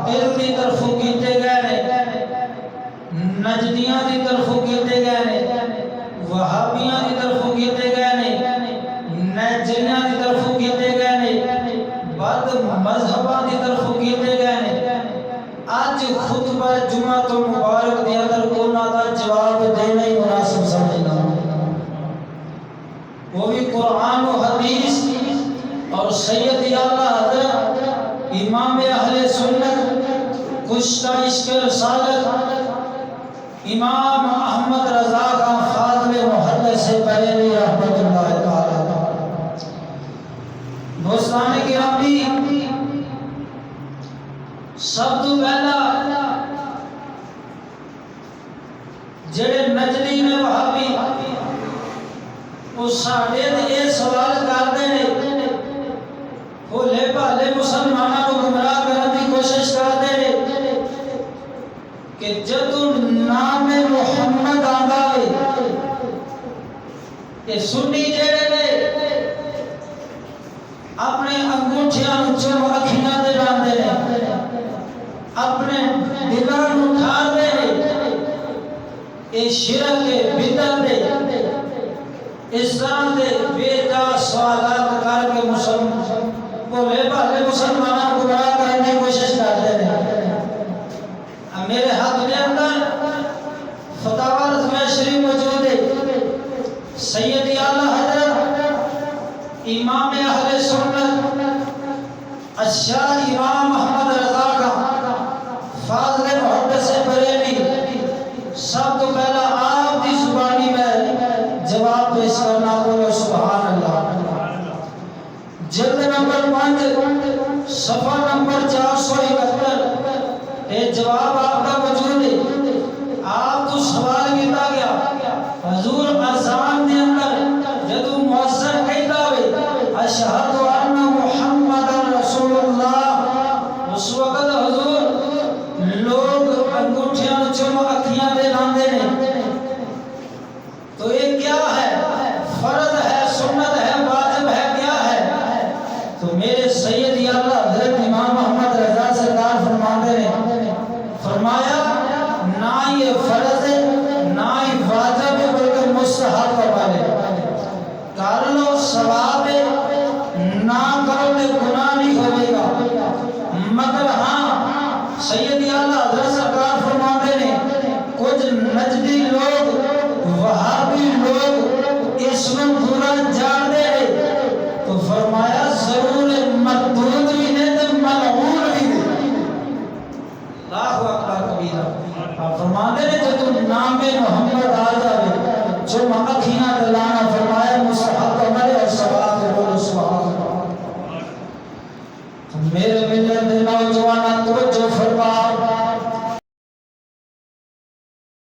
باطل کی طرف کیتے گئے نجدیاں کی طرف کیتے گئے وہابیاں کی طرف کیتے گئے نیچریاں کی طرف کیتے گئے بد مذہباں کی طرف کیتے گئے آج خطبہ جمعہ تو مبارک دے اندر انہاں دا جواب دینا ہی مناسب سمجھنا وہ بھی قرآن و حدیث اور سید اعلیٰ حضرت امام اہل سنت کشتہ عشق رسالت امام احمد رضا کا فاضل محدث بریلوی رحمۃ اللہ تعالی دوستان گرامی سب تو پہلا جڑے نجدی نے وہابی وہ ساڈے تے یہ سوال کرتے ہیں بھولے بھالے مسلمانوں کو گمراہ کرنے کی کوشش کرتے ہیں کہ جدو نام محمد آندا ہے کہ سنی جڑے نے اپنے انگوٹھیاں چوم اکھیاں تے لاندے نے اپنے دلاں نوں ٹھاردے نے اے شرک بدعت دے اس طرح دے بے جا سوالات کر کے بھولے بھالے مسلمانوں کو گمراہ کرنے کی کوشش کرتے ہیں میرے ہاتھ کے اندر فتاوی رضویہ شریف موجود ہے سید اعلیٰ حضرت امام اہل سنت الشاہ امام احمد رضا کا فاضل محدث بریلوی سب تو پہلا آپ کی زبانی میں جواب پیش کرنا بولو سبحان اللہ جلد نمبر 5 صفحہ نمبر 471 یہ جواب آپ کا موجود ہے آپ تو سوال کیتا گیا حضور اذان دے اندر جدو مؤذن کہتا ہوئے اشہد ان محمد رسول اللہ اس وقت حضور لوگ انگوٹھیاں چوم اکھیاں دے لاندے نے تو یہ کیا ہے فرض ہے سنت ہے واجب ہے کیا ہے تو میرے سید اعلیٰ حضرت امام احمد رضا سرکار فرماتے ہیں فرمایا نہ یہ فرض ہے نہ ہی واجب ہے بلکہ مستحب ہے کر لو ثواب ہے نہ کرو تو گناہ نہیں ہوئے گا مگر ہاں سید اعلیٰ حضرت سرکار فرماتے ہیں کچھ نجدی لوگ وہابی لوگ اس میں برا جان دے تو فرمایا ضرور مردود بھی نے تو ملعون بھی نے اللہ اکبر کبیرہ آپ فرماتے ہیں جب نام محمد آ جائے جو اکھیاں دلانا فرمایا مستحب عمل اور ثواب بولو سبحان اللہ میرے ملت دے نوجواناں توجہ